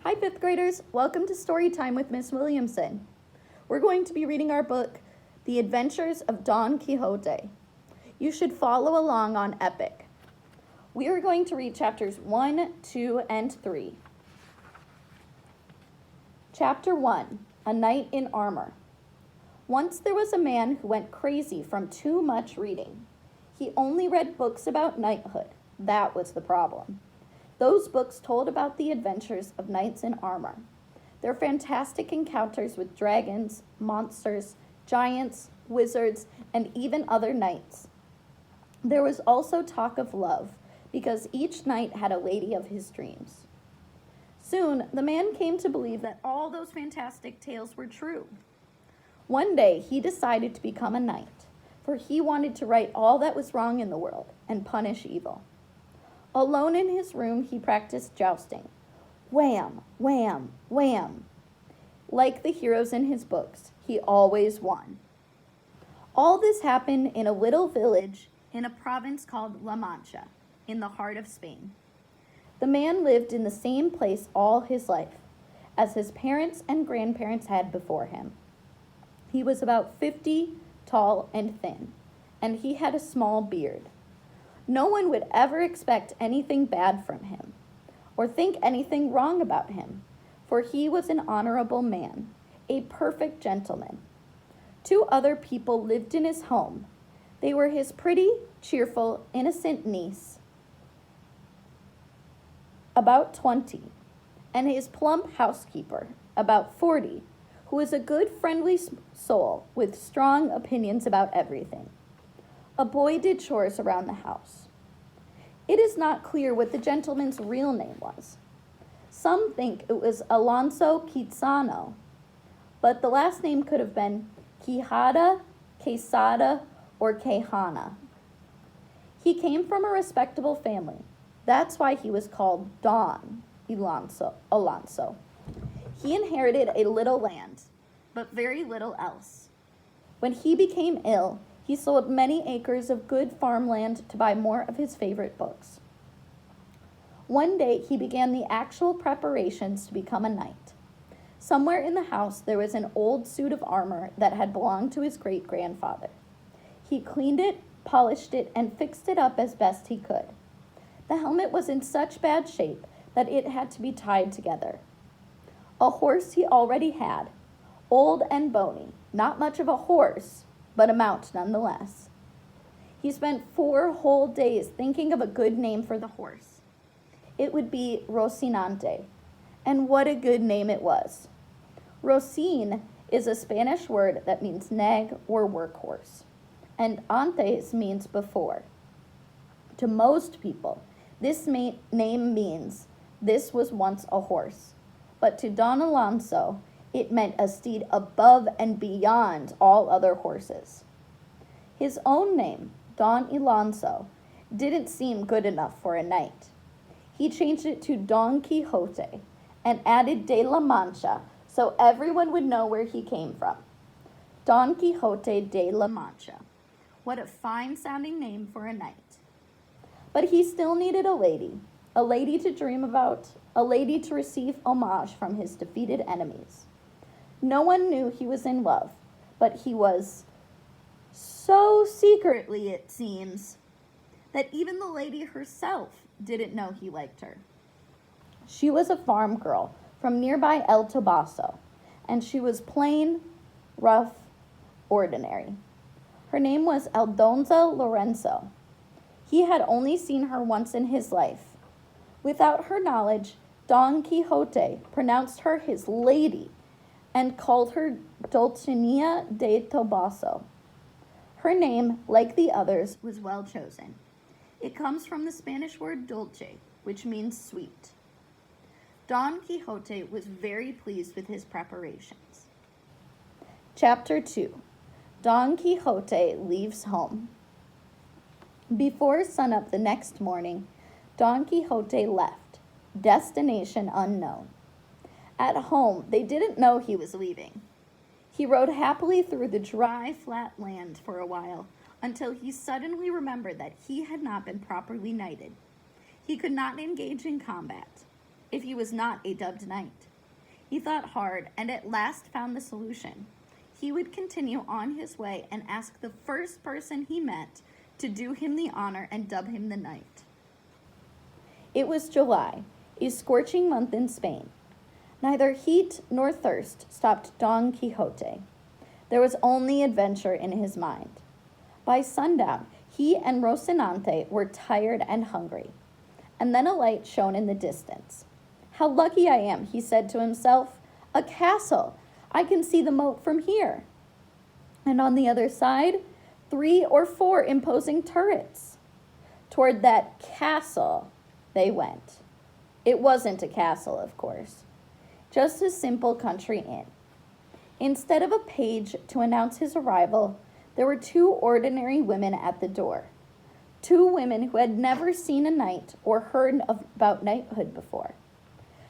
Hi, fifth graders. Welcome to Story Time with Miss Williamson. We're going to be reading our book, The Adventures of Don Quixote. You should follow along on Epic. We are going to read chapters 1, 2, and 3. Chapter 1, A Knight in Armor. Once there was a man who went crazy from too much reading. He only read books about knighthood. That was the problem. Those books told about the adventures of knights in armor, their fantastic encounters with dragons, monsters, giants, wizards, and even other knights. There was also talk of love, because each knight had a lady of his dreams. Soon, the man came to believe that all those fantastic tales were true. One day, he decided to become a knight, for he wanted to right all that was wrong in the world and punish evil. Alone in his room, he practiced jousting. Wham, wham, wham. Like the heroes in his books, he always won. All this happened in a little village in a province called La Mancha, in the heart of Spain. The man lived in the same place all his life, as his parents and grandparents had before him. He was about 50, tall and thin, and he had a small beard. No one would ever expect anything bad from him, or think anything wrong about him, for he was an honorable man, a perfect gentleman. 2 other people lived in his home. They were his pretty, cheerful, innocent niece, about 20, and his plump housekeeper, about 40, who was a good, friendly soul with strong opinions about everything. A boy did chores around the house. It is not clear what the gentleman's real name was. Some think it was Alonso Quixano, but the last name could have been Quijada, Quesada, or Quejana. He came from a respectable family. That's why he was called Don Alonso. He inherited a little land, but very little else. When he became ill, he sold many acres of good farmland to buy more of his favorite books. One day, he began the actual preparations to become a knight. Somewhere in the house, there was an old suit of armor that had belonged to his great-grandfather. He cleaned it, polished it, and fixed it up as best he could. The helmet was in such bad shape that it had to be tied together. A horse he already had, old and bony, not much of a horse, but a mount nonetheless. He spent 4 whole days thinking of a good name for the horse. It would be Rocinante, and what a good name it was. Rocin is a Spanish word that means nag or workhorse, and antes means before. To most people, this name means this was once a horse, but to Don Alonso, it meant a steed above and beyond all other horses. His own name, Don Alonso, didn't seem good enough for a knight. He changed it to Don Quixote and added de la Mancha so everyone would know where he came from. Don Quixote de la Mancha. What a fine-sounding name for a knight. But he still needed a lady to dream about, a lady to receive homage from his defeated enemies. No one knew he was in love, but he was so secretly, it seems, that even the lady herself didn't know he liked her. She was a farm girl from nearby El Toboso, and she was plain, rough, ordinary. Her name was Aldonza Lorenzo. He had only seen her once in his life. Without her knowledge, Don Quixote pronounced her his lady and called her Dulcinea de Toboso. Her name, like the others, was well chosen. It comes from the Spanish word dulce, which means sweet. Don Quixote was very pleased with his preparations. Chapter 2, Don Quixote leaves home. Before sunup the next morning, Don Quixote left, destination unknown. At home, they didn't know he was leaving. He rode happily through the dry, flat land for a while until he suddenly remembered that he had not been properly knighted. He could not engage in combat. if he was not a dubbed knight. He thought hard and at last found the solution. He would continue on his way and ask the first person he met to do him the honor and dub him the knight. It was July, a scorching month in Spain. Neither heat nor thirst stopped Don Quixote. There was only adventure in his mind. By sundown, he and Rocinante were tired and hungry, and then a light shone in the distance. "How lucky I am," he said to himself. "A castle! I can see the moat from here." And on the other side, 3 or 4 imposing turrets. Toward that castle they went. It wasn't a castle, of course, just a simple country inn. Instead of a page to announce his arrival, there were 2 ordinary women at the door. 2 women who had never seen a knight or heard about knighthood before.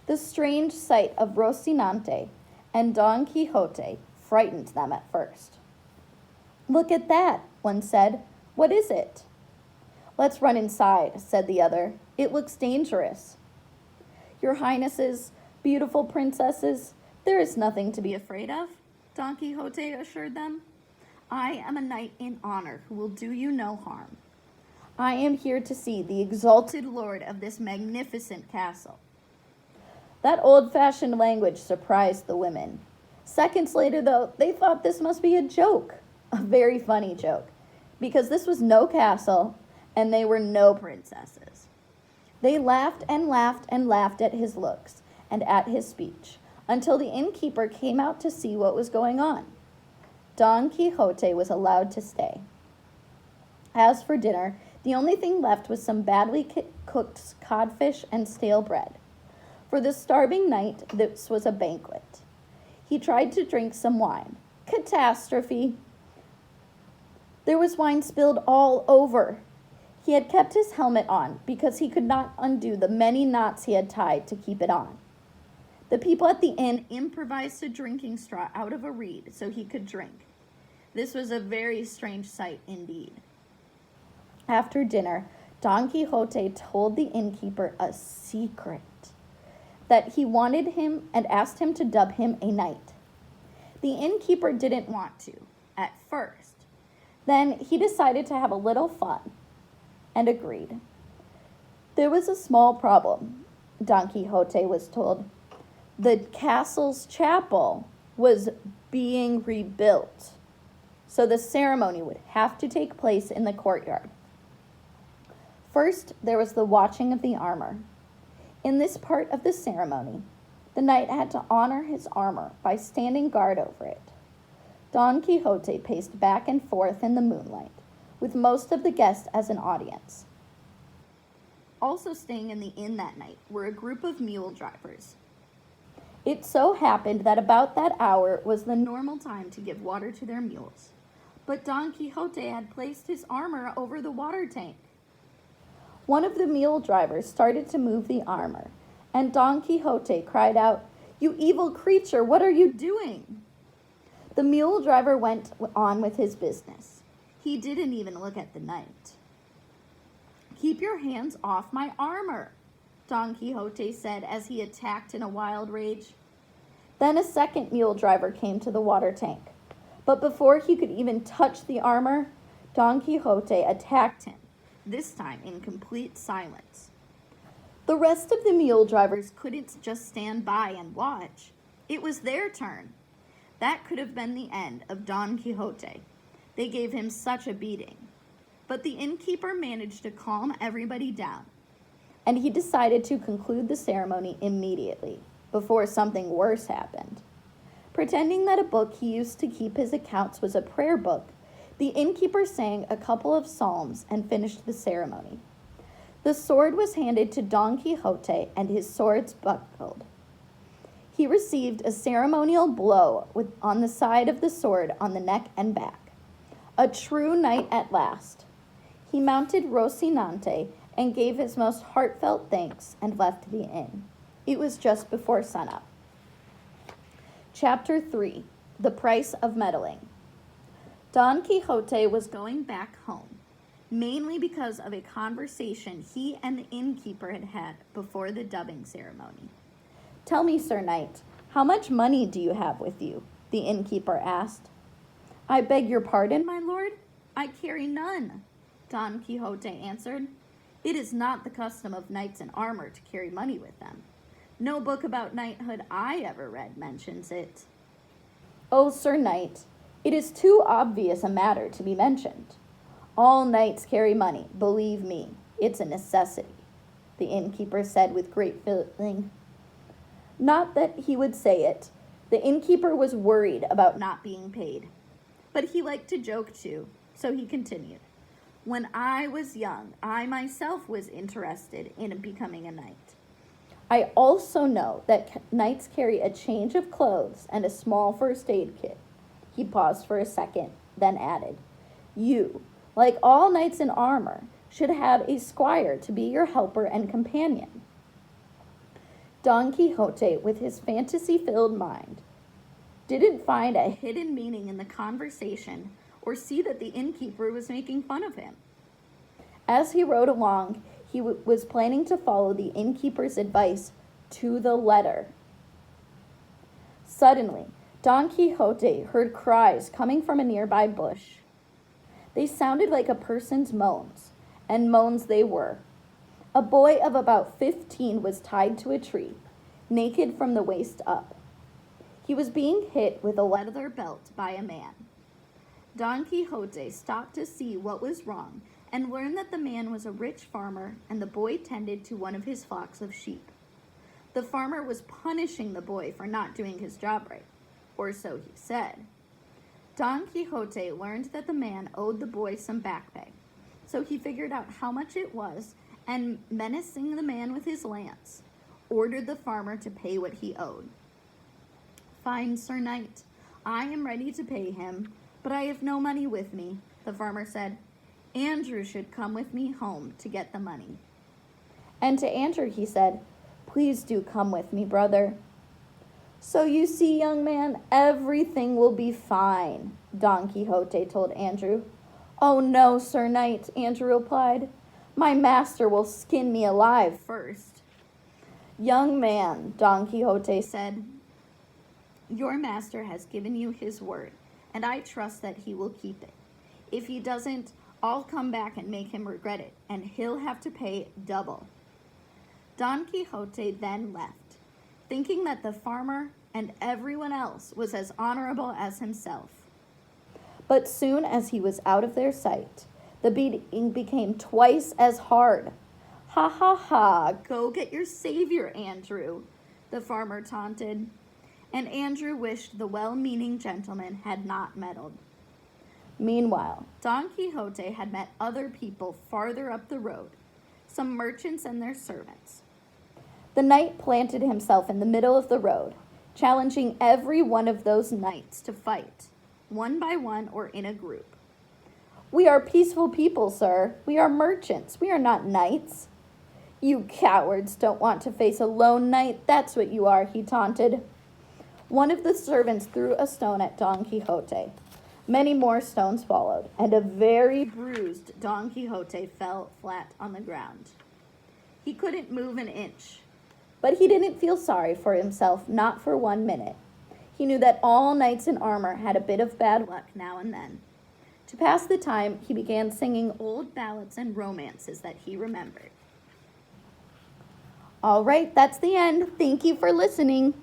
The strange sight of Rocinante and Don Quixote frightened them at first. "Look at that," one said. "What is it?" "Let's run inside," said the other. "It looks dangerous." "Your Highnesses, beautiful princesses, there is nothing to be afraid of," Don Quixote assured them. "I am a knight in honor who will do you no harm. I am here to see the exalted lord of this magnificent castle." That old-fashioned language surprised the women. Seconds later, though, they thought this must be a joke, a very funny joke, because this was no castle and they were no princesses. They laughed and laughed and laughed at his looks and at his speech, until the innkeeper came out to see what was going on. Don Quixote was allowed to stay. As for dinner, the only thing left was some badly cooked codfish and stale bread. For the starving knight, this was a banquet. He tried to drink some wine. Catastrophe! There was wine spilled all over. He had kept his helmet on because he could not undo the many knots he had tied to keep it on. The people at the inn improvised a drinking straw out of a reed so he could drink. This was a very strange sight indeed. After dinner, Don Quixote told the innkeeper a secret, that he wanted him and asked him to dub him a knight. The innkeeper didn't want to, at first. Then he decided to have a little fun and agreed. There was a small problem, Don Quixote was told. The castle's chapel was being rebuilt, so the ceremony would have to take place in the courtyard. First, there was the watching of the armor. In this part of the ceremony, the knight had to honor his armor by standing guard over it. Don Quixote paced back and forth in the moonlight, with most of the guests as an audience. Also staying in the inn that night were a group of mule drivers. It so happened that about that hour was the normal time to give water to their mules, but Don Quixote had placed his armor over the water tank. One of the mule drivers started to move the armor, and Don Quixote cried out, "You evil creature, what are you doing?" The mule driver went on with his business. He didn't even look at the knight. "Keep your hands off my armor," Don Quixote said as he attacked in a wild rage. Then a second mule driver came to the water tank, but before he could even touch the armor, Don Quixote attacked him, this time in complete silence. The rest of the mule drivers couldn't just stand by and watch. It was their turn. That could have been the end of Don Quixote. They gave him such a beating. But the innkeeper managed to calm everybody down, and he decided to conclude the ceremony immediately, before something worse happened. Pretending that a book he used to keep his accounts was a prayer book, the innkeeper sang a couple of psalms and finished the ceremony. The sword was handed to Don Quixote, and his swords buckled. He received a ceremonial blow on the side of the sword on the neck and back. A true knight at last. He mounted Rocinante and gave his most heartfelt thanks and left the inn. It was just before sunup. Chapter 3. The Price of Meddling. Don Quixote was going back home, mainly because of a conversation he and the innkeeper had had before the dubbing ceremony. Tell me, Sir Knight, how much money do you have with you? The innkeeper asked. I beg your pardon, my lord? I carry none, Don Quixote answered. It is not the custom of knights in armor to carry money with them. No book about knighthood I ever read mentions it. Oh, Sir Knight, it is too obvious a matter to be mentioned. All knights carry money, believe me. It's a necessity, the innkeeper said with great feeling. Not that he would say it. The innkeeper was worried about not being paid. But he liked to joke too, so he continued. When I was young, I myself was interested in becoming a knight. I also know that knights carry a change of clothes and a small first aid kit. He paused for a second, then added, You, like all knights in armor, should have a squire to be your helper and companion. Don Quixote, with his fantasy-filled mind, didn't find a hidden meaning in the conversation or see that the innkeeper was making fun of him. As he rode along, he was planning to follow the innkeeper's advice to the letter. Suddenly, Don Quixote heard cries coming from a nearby bush. They sounded like a person's moans, and moans they were. A boy of about 15 was tied to a tree, naked from the waist up. He was being hit with a leather belt by a man. Don Quixote stopped to see what was wrong and learned that the man was a rich farmer and the boy tended to one of his flocks of sheep. The farmer was punishing the boy for not doing his job right, or so he said. Don Quixote learned that the man owed the boy some back pay, so he figured out how much it was and, menacing the man with his lance, ordered the farmer to pay what he owed. Fine, Sir Knight, I am ready to pay him, but I have no money with me, the farmer said. Andrew should come with me home to get the money. And to Andrew he said, Please do come with me, brother. So you see, young man, everything will be fine, Don Quixote told Andrew. Oh no, Sir Knight, Andrew replied. My master will skin me alive first. Young man, Don Quixote said, Your master has given you his word, and I trust that he will keep it. If he doesn't, I'll come back and make him regret it, and he'll have to pay double. Don Quixote then left, thinking that the farmer and everyone else was as honorable as himself. But soon as he was out of their sight, the beating became twice as hard. Ha ha ha, go get your savior, Andrew, the farmer taunted. And Andrew wished the well-meaning gentleman had not meddled. Meanwhile, Don Quixote had met other people farther up the road, some merchants and their servants. The knight planted himself in the middle of the road, challenging every one of those knights to fight, one by one or in a group. We are peaceful people, sir. We are merchants. We are not knights. You cowards don't want to face a lone knight. That's what you are, he taunted. One of the servants threw a stone at Don Quixote. Many more stones followed, and a very bruised Don Quixote fell flat on the ground. He couldn't move an inch, but he didn't feel sorry for himself, not for 1 minute. He knew that all knights in armor had a bit of bad luck now and then. To pass the time, he began singing old ballads and romances that he remembered. All right, that's the end. Thank you for listening.